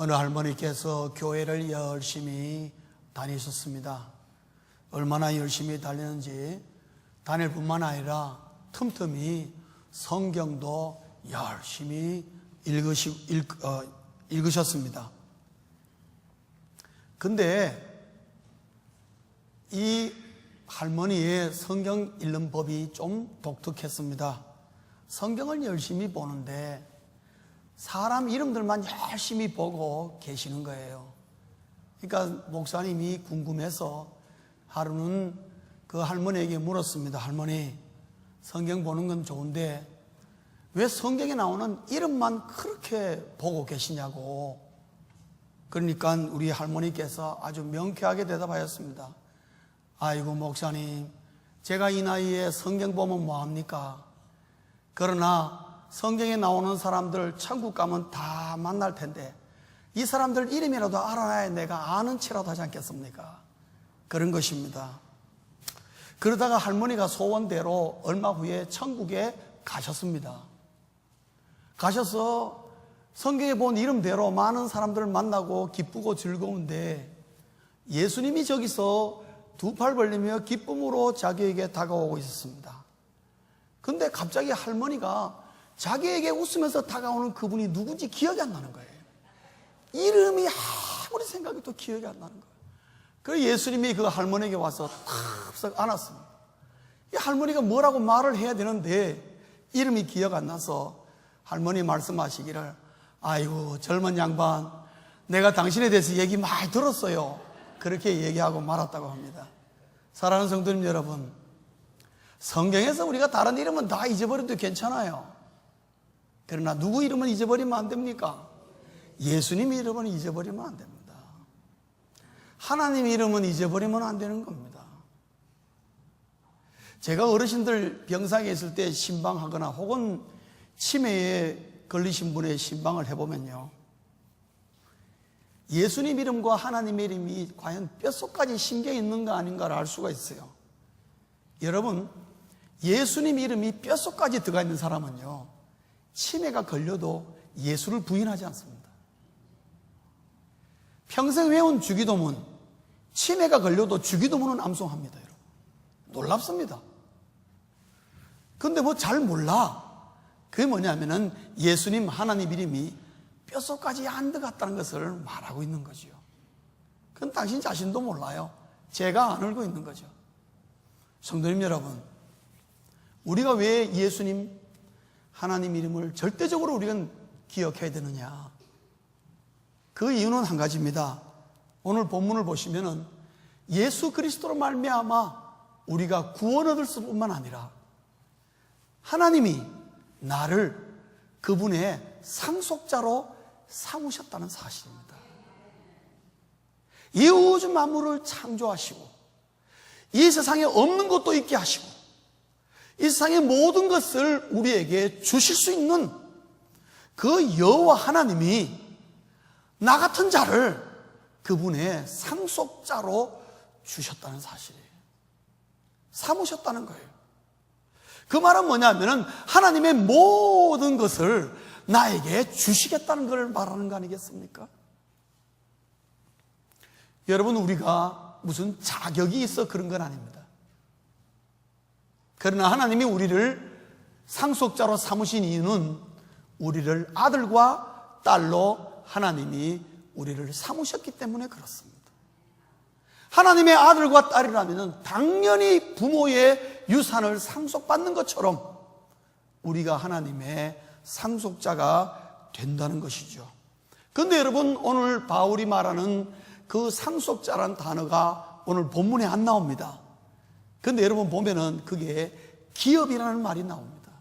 어느 할머니께서 교회를 열심히 다니셨습니다. 얼마나 열심히 다니는지 다닐 뿐만 아니라 틈틈이 성경도 열심히 읽으셨습니다. 근데 이 할머니의 성경 읽는 법이 좀 독특했습니다. 성경을 열심히 보는데 사람 이름들만 열심히 보고 계시는 거예요. 그러니까 목사님이 궁금해서 하루는 그 할머니에게 물었습니다. 할머니, 성경 보는 건 좋은데 왜 성경에 나오는 이름만 그렇게 보고 계시냐고. 그러니까 우리 할머니께서 아주 명쾌하게 대답하였습니다. 아이고 목사님, 제가 이 나이에 성경 보면 뭐합니까? 그러나 성경에 나오는 사람들 천국 가면 다 만날 텐데 이 사람들 이름이라도 알아놔야 내가 아는 체라도 하지 않겠습니까? 그런 것입니다. 그러다가 할머니가 소원대로 얼마 후에 천국에 가셨습니다. 가셔서 성경에 본 이름대로 많은 사람들을 만나고 기쁘고 즐거운데 예수님이 저기서 두 팔 벌리며 기쁨으로 자기에게 다가오고 있었습니다. 근데 갑자기 할머니가 자기에게 웃으면서 다가오는 그분이 누군지 기억이 안 나는 거예요. 이름이 아무리 생각해도 기억이 안 나는 거예요. 그래서 예수님이 그 할머니에게 와서 탁 안았습니다. 이 할머니가 뭐라고 말을 해야 되는데 이름이 기억 안 나서 할머니 말씀하시기를, 아이고 젊은 양반, 내가 당신에 대해서 얘기 많이 들었어요. 그렇게 얘기하고 말았다고 합니다. 사랑하는 성도님 여러분, 성경에서 우리가 다른 이름은 다 잊어버려도 괜찮아요. 그러나 누구 이름은 잊어버리면 안 됩니까? 예수님 이름은 잊어버리면 안 됩니다. 하나님 이름은 잊어버리면 안 되는 겁니다. 제가 어르신들 병상에 있을 때 신방하거나 혹은 치매에 걸리신 분의 신방을 해보면요, 예수님 이름과 하나님의 이름이 과연 뼛속까지 심겨 있는가 아닌가를 알 수가 있어요. 여러분, 예수님 이름이 뼛속까지 들어가 있는 사람은요, 치매가 걸려도 예수를 부인하지 않습니다. 평생 외운 주기도문, 치매가 걸려도 주기도문은 암송합니다. 여러분, 놀랍습니다. 근데 뭐 잘 몰라. 그게 뭐냐면은 예수님 하나님 이름이 뼛속까지 안 들어갔다는 것을 말하고 있는 거죠. 그건 당신 자신도 몰라요. 제가 안 알고 있는 거죠. 성도님 여러분, 우리가 왜 예수님 하나님 이름을 절대적으로 우리가 기억해야 되느냐? 그 이유는 한 가지입니다. 오늘 본문을 보시면은 예수 그리스도로 말미암아 우리가 구원 얻을 뿐만 아니라 하나님이 나를 그분의 상속자로 삼으셨다는 사실입니다. 이 우주 만물을 창조하시고 이 세상에 없는 것도 있게 하시고 이 세상의 모든 것을 우리에게 주실 수 있는 그 여호와 하나님이 나 같은 자를 그분의 상속자로 주셨다는 사실이에요. 삼으셨다는 거예요. 그 말은 뭐냐면은 하나님의 모든 것을 나에게 주시겠다는 걸 말하는 거 아니겠습니까? 여러분, 우리가 무슨 자격이 있어 그런 건 아닙니다. 그러나 하나님이 우리를 상속자로 삼으신 이유는 우리를 아들과 딸로 하나님이 우리를 삼으셨기 때문에 그렇습니다. 하나님의 아들과 딸이라면 당연히 부모의 유산을 상속받는 것처럼 우리가 하나님의 상속자가 된다는 것이죠. 그런데 여러분, 오늘 바울이 말하는 그 상속자란 단어가 오늘 본문에 안 나옵니다. 그런데 여러분 보면은 그게 기업이라는 말이 나옵니다.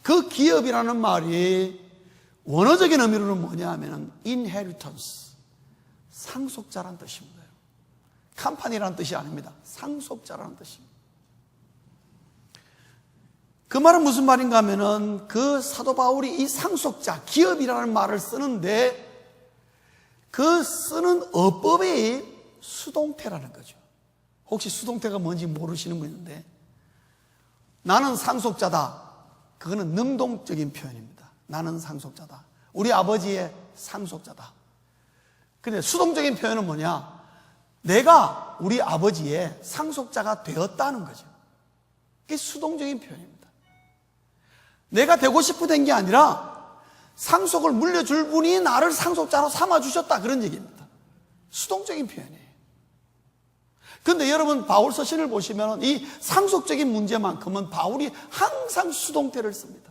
그 기업이라는 말이 원어적인 의미로는 뭐냐 하면은 inheritance, 상속자라는 뜻입니다. 컴퍼니라는 뜻이 아닙니다. 상속자라는 뜻입니다. 그 말은 무슨 말인가 하면은 그 사도 바울이 이 상속자, 기업이라는 말을 쓰는데 그 쓰는 어법이 수동태라는 거죠. 혹시 수동태가 뭔지 모르시는 분 있는데, 나는 상속자다, 그거는 능동적인 표현입니다. 나는 상속자다. 우리 아버지의 상속자다. 근데 수동적인 표현은 뭐냐? 내가 우리 아버지의 상속자가 되었다는 거죠. 이게 수동적인 표현입니다. 내가 되고 싶어 된 게 아니라 상속을 물려줄 분이 나를 상속자로 삼아주셨다, 그런 얘기입니다. 수동적인 표현이에요. 그런데 여러분 바울 서신을 보시면 이 상속적인 문제만큼은 바울이 항상 수동태를 씁니다.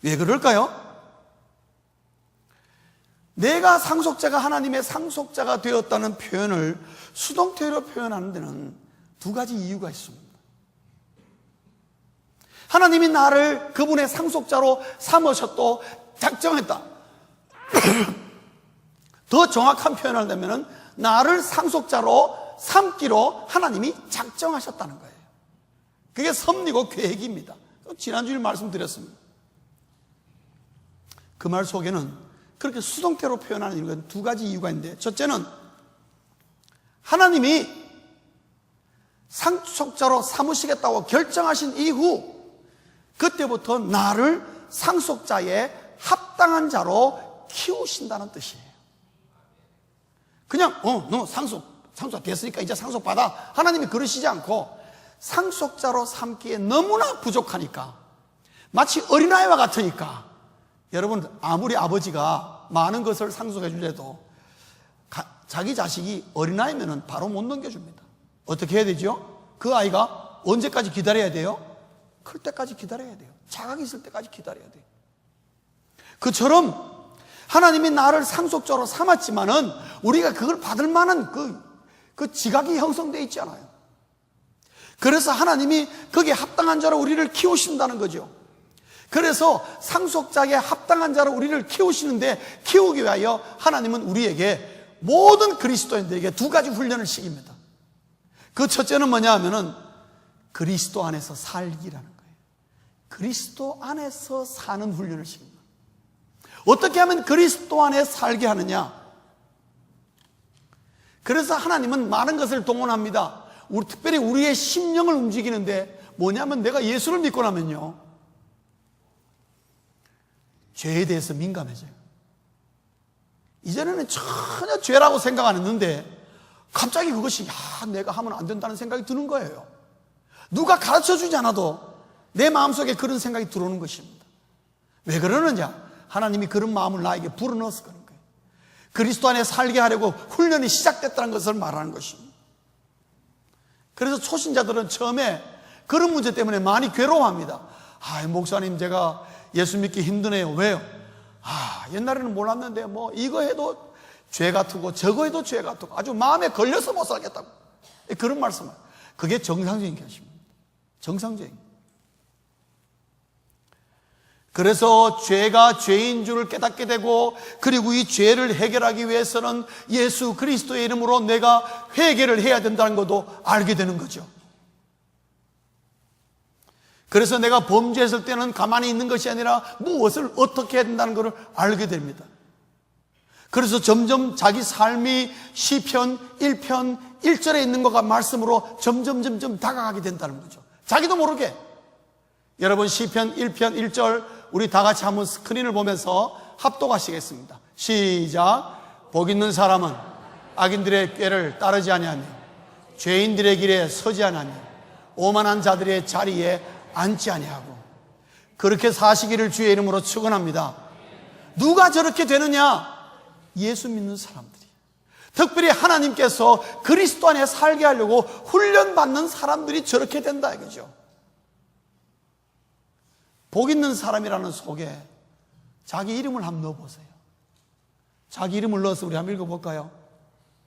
왜 그럴까요? 내가 상속자가 하나님의 상속자가 되었다는 표현을 수동태로 표현하는 데는 두 가지 이유가 있습니다. 하나님이 나를 그분의 상속자로 삼으셨고 작정했다. 더 정확한 표현을 한다면 나를 상속자로 삼기로 하나님이 작정하셨다는 거예요. 그게 섭리고 계획입니다. 지난주에 말씀드렸습니다. 그 말 속에는 그렇게 수동태로 표현하는 이유가 두 가지 이유가 있는데, 첫째는 하나님이 상속자로 삼으시겠다고 결정하신 이후 그때부터 나를 상속자에 합당한 자로 키우신다는 뜻이에요. 그냥 너 상속자 됐으니까 이제 상속받아, 하나님이 그러시지 않고 상속자로 삼기에 너무나 부족하니까, 마치 어린아이와 같으니까, 여러분 아무리 아버지가 많은 것을 상속해 주려도 자기 자식이 어린아이면 바로 못 넘겨줍니다. 어떻게 해야 되죠? 그 아이가 언제까지 기다려야 돼요? 클 때까지 기다려야 돼요. 자각이 있을 때까지 기다려야 돼요. 그처럼 하나님이 나를 상속자로 삼았지만은 우리가 그걸 받을 만한 그 지각이 형성되어 있지 않아요. 그래서 하나님이 거기에 합당한 자로 우리를 키우신다는 거죠. 그래서 상속자에 합당한 자로 우리를 키우시는데, 키우기 위하여 하나님은 우리에게, 모든 그리스도인들에게 두 가지 훈련을 시킵니다. 그 첫째는 뭐냐 하면은 그리스도 안에서 살기라는 거예요. 그리스도 안에서 사는 훈련을 시킵니다. 어떻게 하면 그리스도 안에 살게 하느냐? 그래서 하나님은 많은 것을 동원합니다. 특별히 우리의 심령을 움직이는데 뭐냐면, 내가 예수를 믿고 나면요, 죄에 대해서 민감해져요. 이전에는 전혀 죄라고 생각 안 했는데 갑자기 그것이 내가 하면 안 된다는 생각이 드는 거예요. 누가 가르쳐주지 않아도 내 마음속에 그런 생각이 들어오는 것입니다. 왜 그러느냐? 하나님이 그런 마음을 나에게 불어넣어서 그런 거예요. 그리스도 안에 살게 하려고 훈련이 시작됐다는 것을 말하는 것입니다. 그래서 초신자들은 처음에 그런 문제 때문에 많이 괴로워합니다. 목사님, 제가 예수 믿기 힘드네요. 왜요? 옛날에는 몰랐는데 이거 해도 죄 같고 저거 해도 죄 같고 아주 마음에 걸려서 못 살겠다고, 그런 말씀을. 그게 정상적인 것입니다. 정상적인. 그래서 죄가 죄인 줄을 깨닫게 되고, 그리고 이 죄를 해결하기 위해서는 예수 그리스도의 이름으로 내가 회개를 해야 된다는 것도 알게 되는 거죠. 그래서 내가 범죄했을 때는 가만히 있는 것이 아니라 무엇을 어떻게 해야 된다는 것을 알게 됩니다. 그래서 점점 자기 삶이 시편 1편 1절에 있는 것과 말씀으로 점점 다가가게 된다는 거죠. 자기도 모르게. 여러분, 시편 1편 1절 우리 다 같이 한번 스크린을 보면서 합독하시겠습니다. 시작. 복 있는 사람은 악인들의 꾀를 따르지 아니하며 죄인들의 길에 서지 아니하며 오만한 자들의 자리에 앉지 아니하고, 그렇게 사시기를 주의 이름으로 축원합니다. 누가 저렇게 되느냐? 예수 믿는 사람들이. 특별히 하나님께서 그리스도 안에 살게 하려고 훈련받는 사람들이 저렇게 된다 이거죠. 복 있는 사람이라는 속에 자기 이름을 한번 넣어보세요. 자기 이름을 넣어서 우리 한번 읽어볼까요?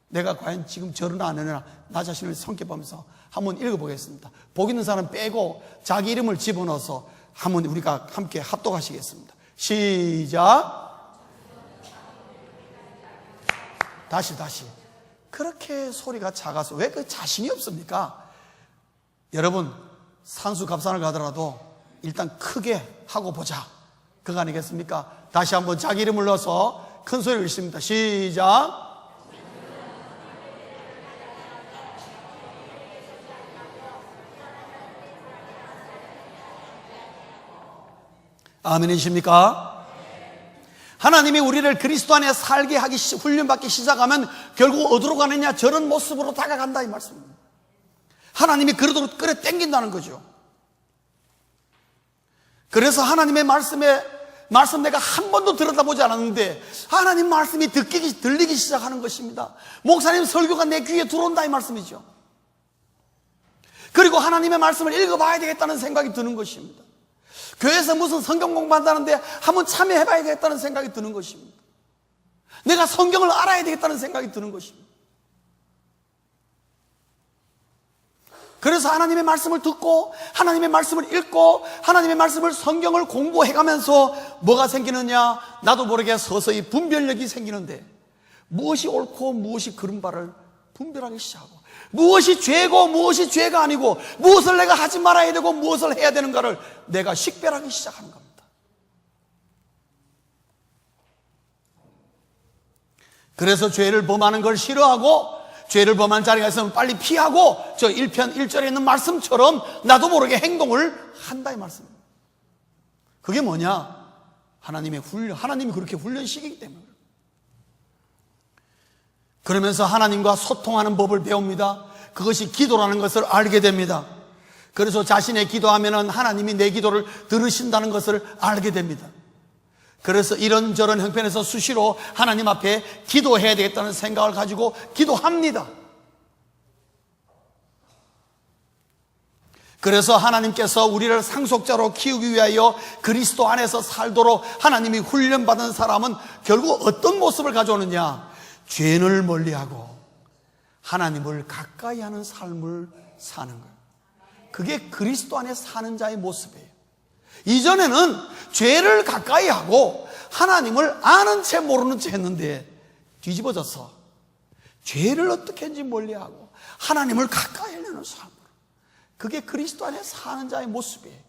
내가 과연 지금 저러나 안 하나, 나 자신을 성격보면서 한번 읽어보겠습니다. 복 있는 사람 빼고 자기 이름을 집어넣어서 한번 우리가 함께 합독하시겠습니다. 시작. 다시. 그렇게 소리가 작아서 왜 그 자신이 없습니까? 여러분, 산수갑산을 가더라도 일단 크게 하고 보자, 그거 아니겠습니까? 다시 한번 자기 이름을 넣어서 큰 소리를 읽습니다. 시작. 아멘이십니까? 하나님이 우리를 그리스도 안에 살게 하기 훈련받기 시작하면 결국 어디로 가느냐? 저런 모습으로 다가간다 이 말씀입니다. 하나님이 그러도록 끌어 당긴다는 거죠. 그래서 하나님의 말씀 내가 한 번도 들여다보지 않았는데 하나님 말씀이 들리기 시작하는 것입니다. 목사님 설교가 내 귀에 들어온다 이 말씀이죠. 그리고 하나님의 말씀을 읽어봐야 되겠다는 생각이 드는 것입니다. 교회에서 무슨 성경 공부한다는데 한번 참여해봐야 되겠다는 생각이 드는 것입니다. 내가 성경을 알아야 되겠다는 생각이 드는 것입니다. 그래서 하나님의 말씀을 듣고 하나님의 말씀을 읽고 하나님의 말씀을 성경을 공부해가면서 뭐가 생기느냐? 나도 모르게 서서히 분별력이 생기는데 무엇이 옳고 무엇이 그른 바를 분별하기 시작하고 무엇이 죄고 무엇이 죄가 아니고 무엇을 내가 하지 말아야 되고 무엇을 해야 되는가를 내가 식별하기 시작하는 겁니다. 그래서 죄를 범하는 걸 싫어하고 죄를 범한 자리가 있으면 빨리 피하고 저 1편 1절에 있는 말씀처럼 나도 모르게 행동을 한다 이 말씀입니다. 그게 뭐냐? 하나님이 그렇게 훈련시키기 때문에. 그러면서 하나님과 소통하는 법을 배웁니다. 그것이 기도라는 것을 알게 됩니다. 그래서 자신의 기도하면은 하나님이 내 기도를 들으신다는 것을 알게 됩니다. 그래서 이런저런 형편에서 수시로 하나님 앞에 기도해야 되겠다는 생각을 가지고 기도합니다. 그래서 하나님께서 우리를 상속자로 키우기 위하여 그리스도 안에서 살도록 하나님이 훈련받은 사람은 결국 어떤 모습을 가져오느냐? 죄를 멀리하고 하나님을 가까이 하는 삶을 사는 거예요. 그게 그리스도 안에 사는 자의 모습이에요. 이전에는 죄를 가까이 하고 하나님을 아는 채 모르는 채 했는데 뒤집어져서 죄를 어떻게 했는지 멀리하고 하나님을 가까이 하려는 삶으로, 그게 그리스도 안에 사는 자의 모습이에요.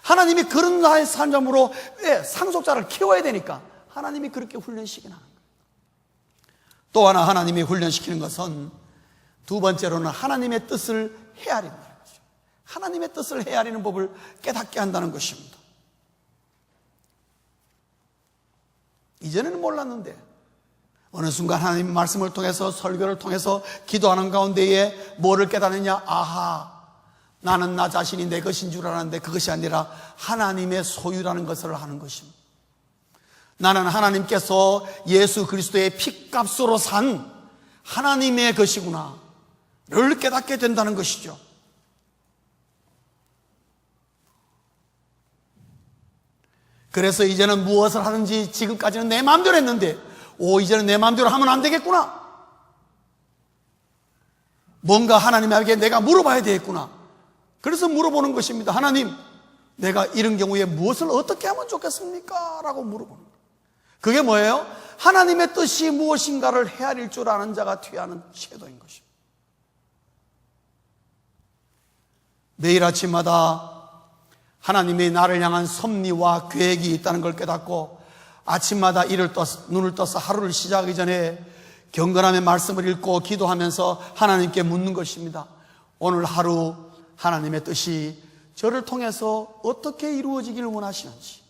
하나님이 그런 자의 삶으로 상속자를 키워야 되니까 하나님이 그렇게 훈련시키는 거예요. 또 하나 하나님이 훈련시키는 것은 두 번째로는 하나님의 뜻을 헤아리는 거예요. 하나님의 뜻을 헤아리는 법을 깨닫게 한다는 것입니다. 이전에는 몰랐는데 어느 순간 하나님의 말씀을 통해서 설교를 통해서 기도하는 가운데에 뭐를 깨닫느냐? 아하, 나는 나 자신이 내 것인 줄 알았는데 그것이 아니라 하나님의 소유라는 것을 하는 것입니다. 나는 하나님께서 예수 그리스도의 피값으로 산 하나님의 것이구나 를 깨닫게 된다는 것이죠. 그래서 이제는 무엇을 하든지 지금까지는 내 마음대로 했는데 이제는 내 마음대로 하면 안 되겠구나. 뭔가 하나님에게 내가 물어봐야 되겠구나. 그래서 물어보는 것입니다. 하나님, 내가 이런 경우에 무엇을 어떻게 하면 좋겠습니까? 라고 물어보는 거예요. 그게 뭐예요? 하나님의 뜻이 무엇인가를 헤아릴 줄 아는 자가 취하는 태도인 것입니다. 매일 아침마다 하나님이 나를 향한 섭리와 계획이 있다는 걸 깨닫고 아침마다 눈을 떠서 하루를 시작하기 전에 경건함의 말씀을 읽고 기도하면서 하나님께 묻는 것입니다. 오늘 하루 하나님의 뜻이 저를 통해서 어떻게 이루어지기를 원하시는지,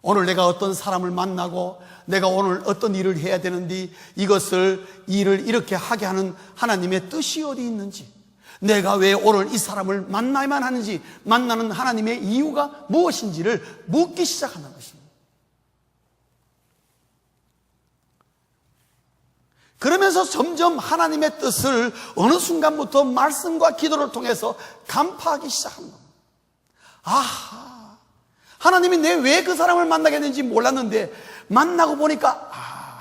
오늘 내가 어떤 사람을 만나고 내가 오늘 어떤 일을 해야 되는지, 일을 이렇게 하게 하는 하나님의 뜻이 어디 있는지, 내가 왜 오늘 이 사람을 만나야만 하는지, 만나는 하나님의 이유가 무엇인지를 묻기 시작하는 것입니다. 그러면서 점점 하나님의 뜻을 어느 순간부터 말씀과 기도를 통해서 간파하기 시작한 겁니다. 아하, 하나님이 내 왜 그 사람을 만나게 했는지 몰랐는데 만나고 보니까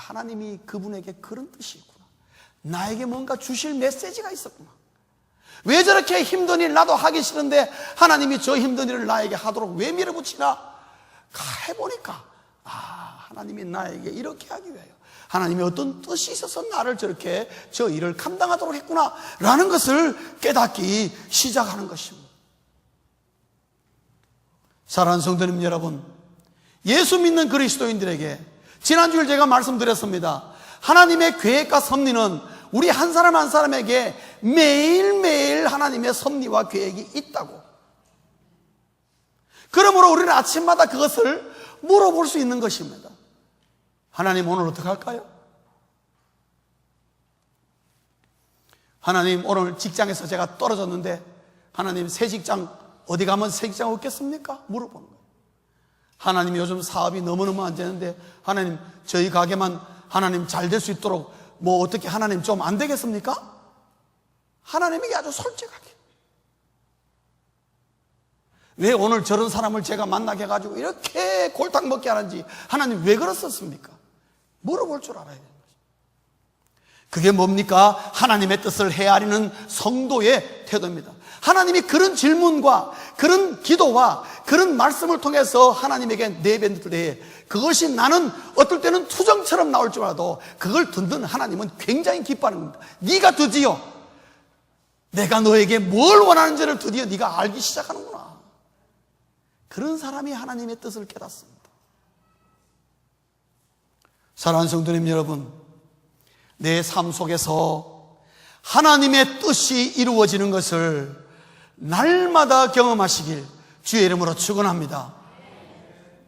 하나님이 그분에게 그런 뜻이 있구나. 나에게 뭔가 주실 메시지가 있었구나. 왜 저렇게 힘든 일 나도 하기 싫은데 하나님이 저 힘든 일을 나에게 하도록 왜 밀어붙이나? 해보니까 하나님이 나에게 이렇게 하기 위하여 하나님이 어떤 뜻이 있어서 나를 저렇게 저 일을 감당하도록 했구나 라는 것을 깨닫기 시작하는 것입니다. 사랑하는 성도님 여러분, 예수 믿는 그리스도인들에게 지난주에 제가 말씀드렸습니다. 하나님의 계획과 섭리는 우리 한 사람 한 사람에게 매일매일 하나님의 섭리와 계획이 있다고. 그러므로 우리는 아침마다 그것을 물어볼 수 있는 것입니다. 하나님 오늘 어떻게 할까요? 하나님 오늘 직장에서 제가 떨어졌는데 하나님 새 직장 어디 가면 새 직장 없겠습니까? 물어보는 거예요. 하나님 요즘 사업이 너무너무 안 되는데 하나님 저희 가게만 하나님 잘 될 수 있도록 뭐 어떻게 하나님 좀 안 되겠습니까? 하나님에게 아주 솔직하게. 왜 오늘 저런 사람을 제가 만나게 해가지고 이렇게 골탕 먹게 하는지 하나님 왜 그랬었습니까? 물어볼 줄 알아야 돼요. 그게 뭡니까? 하나님의 뜻을 헤아리는 성도의 태도입니다. 하나님이 그런 질문과 그런 기도와 그런 말씀을 통해서 하나님에게 내뱉을 때 그것이 나는 어떨 때는 투정처럼 나올 줄 알아도 그걸 듣는 하나님은 굉장히 기뻐하는 겁니다. 네가 드디어 내가 너에게 뭘 원하는지를 드디어 네가 알기 시작하는구나. 그런 사람이 하나님의 뜻을 깨닫습니다. 사랑하는 성도님 여러분, 내 삶 속에서 하나님의 뜻이 이루어지는 것을 날마다 경험하시길 주의 이름으로 축원합니다.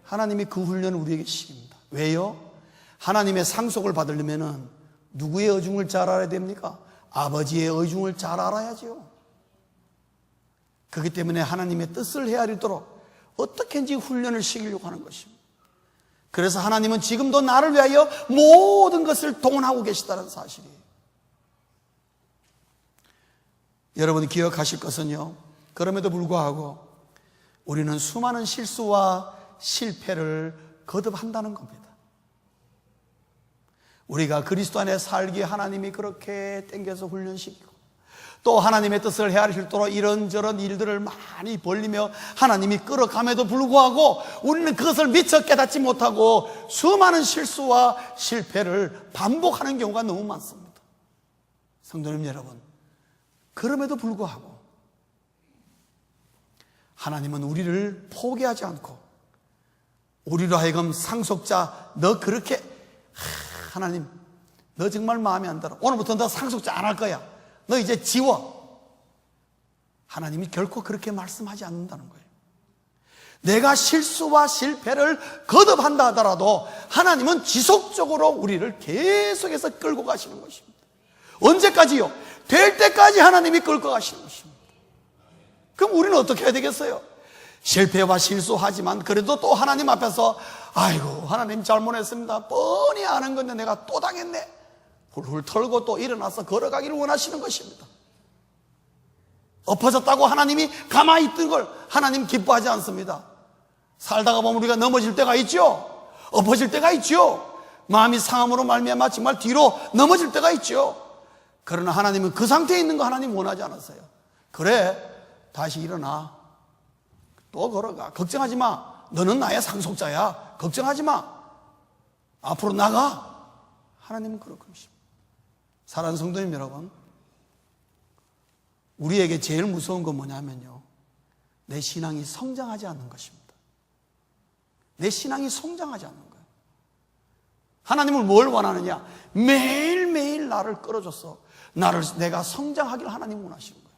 하나님이 그 훈련을 우리에게 시킵니다. 왜요? 하나님의 상속을 받으려면 누구의 의중을 잘 알아야 됩니까? 아버지의 의중을 잘 알아야지요. 그렇기 때문에 하나님의 뜻을 헤아리도록 어떻게든지 훈련을 시키려고 하는 것입니다. 그래서 하나님은 지금도 나를 위하여 모든 것을 동원하고 계시다는 사실이에요. 여러분이 기억하실 것은요, 그럼에도 불구하고 우리는 수많은 실수와 실패를 거듭한다는 겁니다. 우리가 그리스도 안에 살기에 하나님이 그렇게 땡겨서 훈련시키고 또 하나님의 뜻을 헤아리도록 이런저런 일들을 많이 벌리며 하나님이 끌어감에도 불구하고 우리는 그것을 미처 깨닫지 못하고 수많은 실수와 실패를 반복하는 경우가 너무 많습니다. 성도님 여러분, 그럼에도 불구하고 하나님은 우리를 포기하지 않고 우리로 하여금 상속자 너 그렇게 하나님 너 정말 마음에 안 들어. 오늘부터 너 상속자 안 할 거야. 너 이제 지워. 하나님이 결코 그렇게 말씀하지 않는다는 거예요. 내가 실수와 실패를 거듭한다 하더라도 하나님은 지속적으로 우리를 계속해서 끌고 가시는 것입니다. 언제까지요? 될 때까지 하나님이 끌고 가시는 것입니다. 그럼 우리는 어떻게 해야 되겠어요? 실패와 실수하지만 그래도 또 하나님 앞에서 아이고 하나님 잘못했습니다. 뻔히 아는 건데 내가 또 당했네. 훌훌 털고 또 일어나서 걸어가기를 원하시는 것입니다. 엎어졌다고 하나님이 가만히 있던 걸 하나님 기뻐하지 않습니다. 살다가 보면 우리가 넘어질 때가 있죠. 엎어질 때가 있죠. 마음이 상함으로 말미암아 정말 뒤로 넘어질 때가 있죠. 그러나 하나님은 그 상태에 있는 거 하나님 원하지 않았어요. 그래 다시 일어나. 또 걸어가. 걱정하지 마. 너는 나의 상속자야. 걱정하지 마. 앞으로 나가. 하나님은 그럴 것입니다. 사랑하는 성도님 여러분, 우리에게 제일 무서운 건 뭐냐면요, 내 신앙이 성장하지 않는 것입니다. 내 신앙이 성장하지 않는 거예요. 하나님은 뭘 원하느냐? 매일매일 나를 끌어줘서 내가 성장하기를 하나님 원하시는 거예요.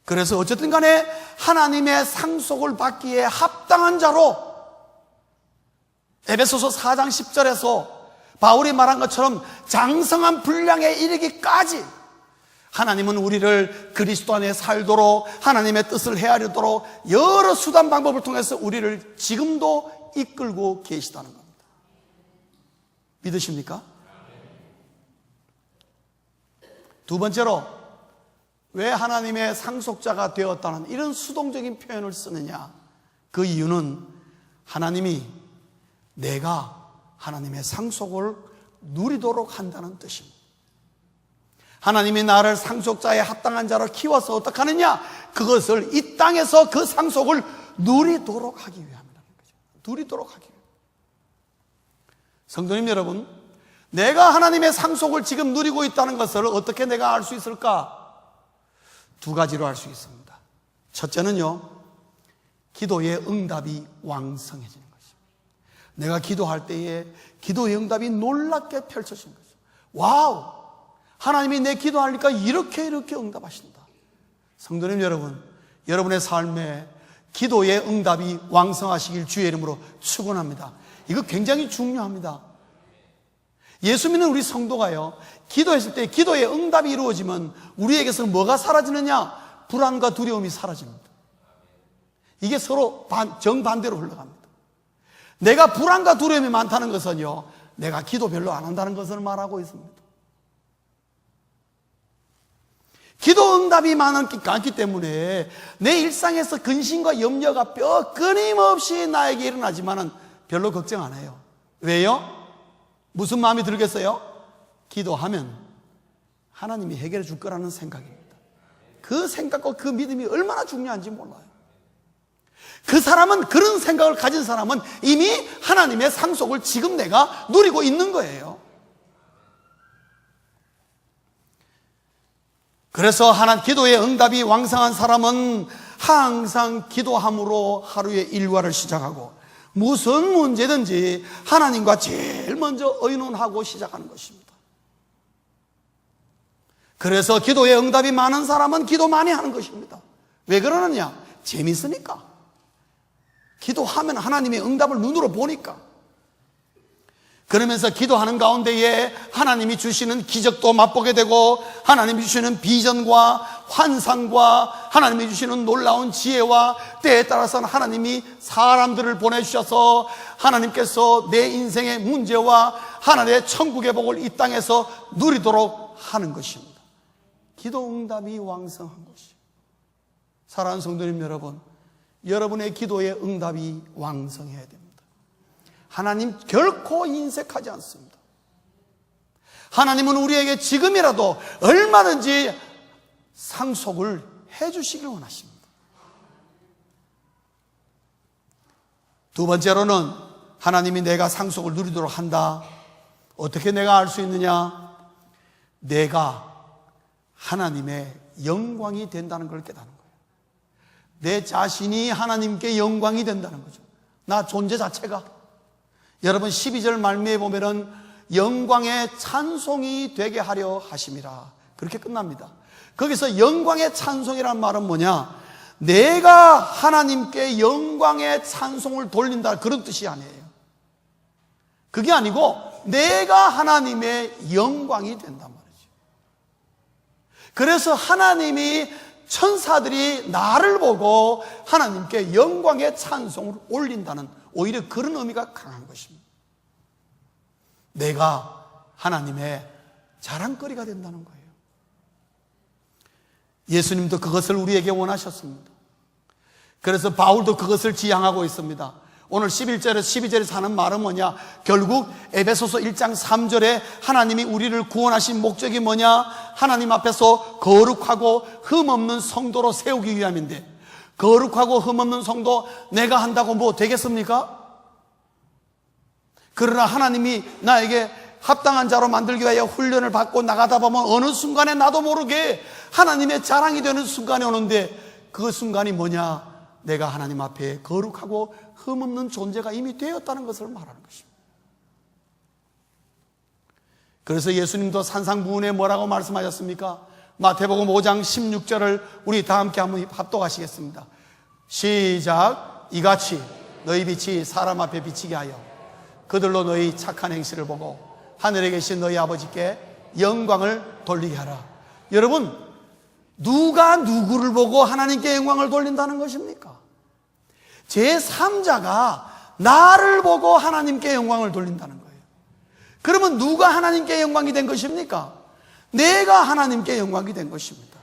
그래서 어쨌든 간에 하나님의 상속을 받기에 합당한 자로 에베소서 4장 10절에서 바울이 말한 것처럼 장성한 분량에 이르기까지 하나님은 우리를 그리스도 안에 살도록 하나님의 뜻을 헤아리도록 여러 수단 방법을 통해서 우리를 지금도 이끌고 계시다는 겁니다. 믿으십니까? 두 번째로 왜 하나님의 상속자가 되었다는 이런 수동적인 표현을 쓰느냐? 그 이유는 하나님이 내가 하나님의 상속을 누리도록 한다는 뜻입니다. 하나님이 나를 상속자에 합당한 자로 키워서 어떻게 하느냐? 그것을 이 땅에서 그 상속을 누리도록 하기 위함이라는 거죠. 누리도록 하기 위함. 성도님 여러분, 내가 하나님의 상속을 지금 누리고 있다는 것을 어떻게 내가 알 수 있을까? 두 가지로 알 수 있습니다. 첫째는요, 기도의 응답이 왕성해지는 것입니다. 내가 기도할 때에 기도의 응답이 놀랍게 펼쳐진 거죠. 와우! 하나님이 내 기도하니까 이렇게 응답하신다. 성도님 여러분, 여러분의 삶에 기도의 응답이 왕성하시길 주의 이름으로 축원합니다. 이거 굉장히 중요합니다. 예수 믿는 우리 성도가요, 기도했을 때 기도의 응답이 이루어지면 우리에게서는 뭐가 사라지느냐? 불안과 두려움이 사라집니다. 이게 서로 정반대로 흘러갑니다. 내가 불안과 두려움이 많다는 것은요, 내가 기도 별로 안 한다는 것을 말하고 있습니다. 기도 응답이 많기 때문에 내 일상에서 근심과 염려가 끊임없이 나에게 일어나지만은 별로 걱정 안 해요. 왜요? 무슨 마음이 들겠어요? 기도하면 하나님이 해결해 줄 거라는 생각입니다. 그 생각과 그 믿음이 얼마나 중요한지 몰라요. 그 사람은, 그런 생각을 가진 사람은 이미 하나님의 상속을 지금 내가 누리고 있는 거예요. 그래서 기도의 응답이 왕성한 사람은 항상 기도함으로 하루의 일과를 시작하고 무슨 문제든지 하나님과 제일 먼저 의논하고 시작하는 것입니다. 그래서 기도의 응답이 많은 사람은 기도 많이 하는 것입니다. 왜 그러느냐? 재밌으니까. 기도하면 하나님의 응답을 눈으로 보니까. 그러면서 기도하는 가운데에 하나님이 주시는 기적도 맛보게 되고, 하나님이 주시는 비전과 환상과 하나님이 주시는 놀라운 지혜와 때에 따라서는 하나님이 사람들을 보내주셔서 하나님께서 내 인생의 문제와 하나님의 천국의 복을 이 땅에서 누리도록 하는 것입니다. 기도 응답이 왕성한 것이에요. 사랑하는 성도님 여러분, 여러분의 기도의 응답이 왕성해야 됩니다. 하나님 결코 인색하지 않습니다. 하나님은 우리에게 지금이라도 얼마든지 상속을 해주시길 원하십니다. 두 번째로는 하나님이 내가 상속을 누리도록 한다. 어떻게 내가 알 수 있느냐? 내가 하나님의 영광이 된다는 걸 깨닫는 거예요. 내 자신이 하나님께 영광이 된다는 거죠. 나 존재 자체가. 여러분 12절 말미에 보면은 영광의 찬송이 되게 하려 하심이라, 그렇게 끝납니다. 거기서 영광의 찬송이란 말은 뭐냐? 내가 하나님께 영광의 찬송을 돌린다, 그런 뜻이 아니에요. 그게 아니고 내가 하나님의 영광이 된단 말이죠. 그래서 하나님이, 천사들이 나를 보고 하나님께 영광의 찬송을 올린다는, 오히려 그런 의미가 강한 것입니다. 내가 하나님의 자랑거리가 된다는 거예요. 예수님도 그것을 우리에게 원하셨습니다. 그래서 바울도 그것을 지향하고 있습니다. 오늘 11절에서 12절에서 하는 말은 뭐냐? 결국 에베소서 1장 3절에 하나님이 우리를 구원하신 목적이 뭐냐? 하나님 앞에서 거룩하고 흠없는 성도로 세우기 위함인데, 거룩하고 흠없는 성도 내가 한다고 뭐 되겠습니까? 그러나 하나님이 나에게 합당한 자로 만들기 위하여 훈련을 받고 나가다 보면 어느 순간에 나도 모르게 하나님의 자랑이 되는 순간이 오는데, 그 순간이 뭐냐? 내가 하나님 앞에 거룩하고 흠없는 존재가 이미 되었다는 것을 말하는 것입니다. 그래서 예수님도 산상부훈에 뭐라고 말씀하셨습니까? 마태복음 5장 16절을 우리 다 함께 한번 합독하시겠습니다. 시작. 이같이 너희 빛이 사람 앞에 비치게 하여 그들로 너희 착한 행실을 보고 하늘에 계신 너희 아버지께 영광을 돌리게 하라. 여러분, 누가 누구를 보고 하나님께 영광을 돌린다는 것입니까? 제3자가 나를 보고 하나님께 영광을 돌린다는 거예요. 그러면 누가 하나님께 영광이 된 것입니까? 내가 하나님께 영광이 된 것입니다.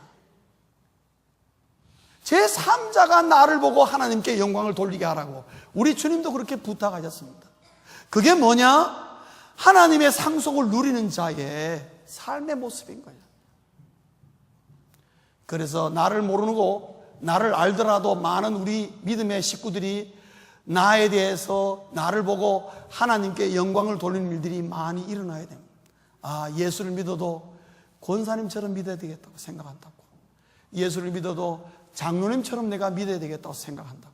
제3자가 나를 보고 하나님께 영광을 돌리게 하라고 우리 주님도 그렇게 부탁하셨습니다. 그게 뭐냐? 하나님의 상속을 누리는 자의 삶의 모습인 거예요. 그래서 나를 모르고 나를 알더라도 많은 우리 믿음의 식구들이 나에 대해서, 나를 보고 하나님께 영광을 돌리는 일들이 많이 일어나야 됩니다. 아, 예수를 믿어도 권사님처럼 믿어야 되겠다고 생각한다고, 예수를 믿어도 장로님처럼 내가 믿어야 되겠다고 생각한다고.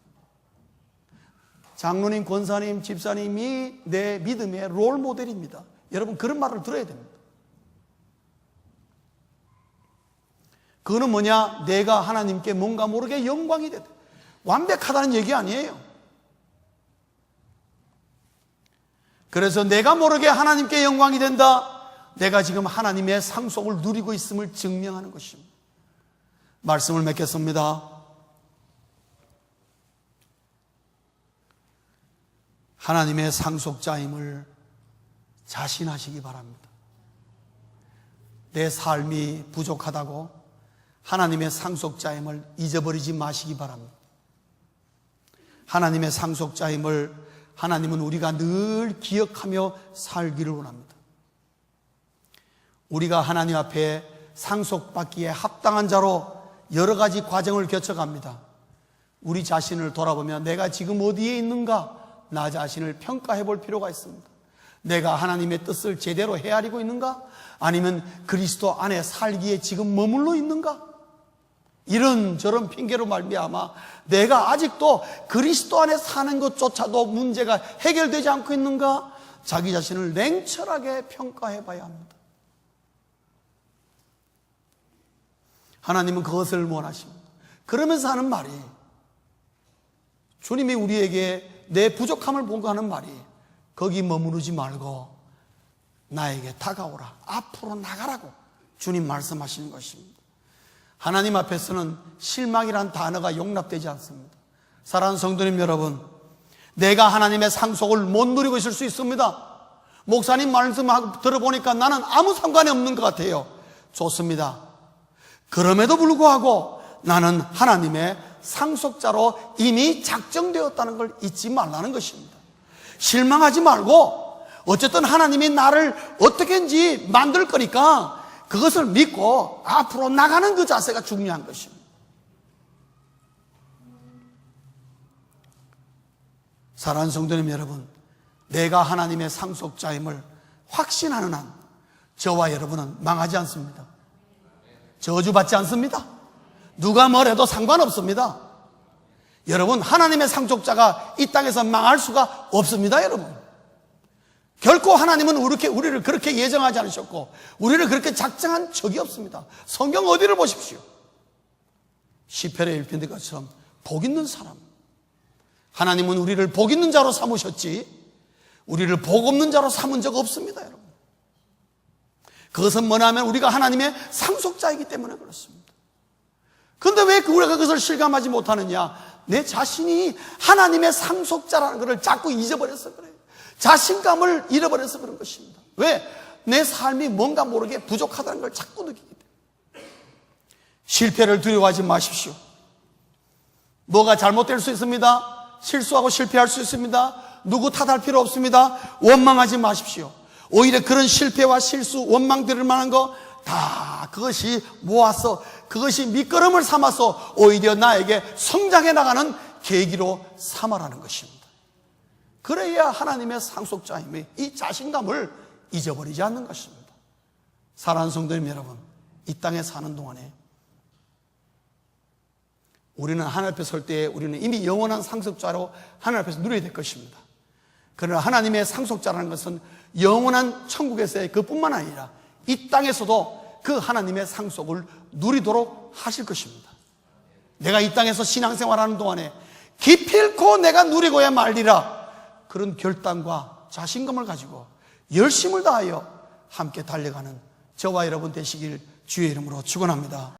장로님, 권사님, 집사님이 내 믿음의 롤 모델입니다. 여러분, 그런 말을 들어야 됩니다. 그거는 뭐냐? 내가 하나님께 뭔가 모르게 영광이 됐다. 완벽하다는 얘기 아니에요. 그래서 내가 모르게 하나님께 영광이 된다. 내가 지금 하나님의 상속을 누리고 있음을 증명하는 것입니다. 말씀을 맺겠습니다. 하나님의 상속자임을 자신하시기 바랍니다. 내 삶이 부족하다고 하나님의 상속자임을 잊어버리지 마시기 바랍니다. 하나님의 상속자임을 하나님은 우리가 늘 기억하며 살기를 원합니다. 우리가 하나님 앞에 상속받기에 합당한 자로 여러 가지 과정을 거쳐갑니다. 우리 자신을 돌아보며 내가 지금 어디에 있는가? 나 자신을 평가해 볼 필요가 있습니다. 내가 하나님의 뜻을 제대로 헤아리고 있는가? 아니면 그리스도 안에 살기에 지금 머물러 있는가? 이런저런 핑계로 말미암아 내가 아직도 그리스도 안에 사는 것조차도 문제가 해결되지 않고 있는가? 자기 자신을 냉철하게 평가해 봐야 합니다. 하나님은 그것을 원하십니다. 그러면서 하는 말이, 주님이 우리에게 내 부족함을 보고 하는 말이, 거기 머무르지 말고 나에게 다가오라, 앞으로 나가라고 주님 말씀하시는 것입니다. 하나님 앞에서는 실망이란 단어가 용납되지 않습니다. 사랑하는 성도님 여러분, 내가 하나님의 상속을 못 누리고 있을 수 있습니다. 목사님 말씀 들어보니까 나는 아무 상관이 없는 것 같아요. 좋습니다. 그럼에도 불구하고 나는 하나님의 상속자로 이미 작정되었다는 걸 잊지 말라는 것입니다. 실망하지 말고 어쨌든 하나님이 나를 어떻게든지 만들 거니까 그것을 믿고 앞으로 나가는 그 자세가 중요한 것입니다. 사랑하는 성도님 여러분, 내가 하나님의 상속자임을 확신하는 한 저와 여러분은 망하지 않습니다. 저주받지 않습니다. 누가 뭐래도 상관없습니다. 여러분, 하나님의 상속자가 이 땅에서 망할 수가 없습니다. 여러분, 결코 하나님은 우리를 그렇게 예정하지 않으셨고 우리를 그렇게 작정한 적이 없습니다. 성경 어디를 보십시오. 시편의 1편의 것처럼 복 있는 사람, 하나님은 우리를 복 있는 자로 삼으셨지 우리를 복 없는 자로 삼은 적 없습니다. 여러분, 그것은 뭐냐면 우리가 하나님의 상속자이기 때문에 그렇습니다. 그런데 왜 우리가 그것을 실감하지 못하느냐? 내 자신이 하나님의 상속자라는 것을 자꾸 잊어버려서 그래요. 자신감을 잃어버려서 그런 것입니다. 왜? 내 삶이 뭔가 모르게 부족하다는 걸 자꾸 느끼기 때문에. 실패를 두려워하지 마십시오. 뭐가 잘못될 수 있습니다. 실수하고 실패할 수 있습니다. 누구 탓할 필요 없습니다. 원망하지 마십시오. 오히려 그런 실패와 실수, 원망 들을 만한 거 다 그것이 모아서 그것이 밑거름을 삼아서 오히려 나에게 성장해 나가는 계기로 삼아라는 것입니다. 그래야 하나님의 상속자임의 이 자신감을 잊어버리지 않는 것입니다. 사랑하는 성도님 여러분, 이 땅에 사는 동안에 우리는 하나님 앞에 설 때에 우리는 이미 영원한 상속자로 하나님 앞에서 누려야 될 것입니다. 그러나 하나님의 상속자라는 것은 영원한 천국에서의 그뿐만 아니라 이 땅에서도 그 하나님의 상속을 누리도록 하실 것입니다. 내가 이 땅에서 신앙생활하는 동안에 기필코 내가 누리고야 말리라, 그런 결단과 자신감을 가지고 열심을 다하여 함께 달려가는 저와 여러분 되시길 주의 이름으로 축원합니다.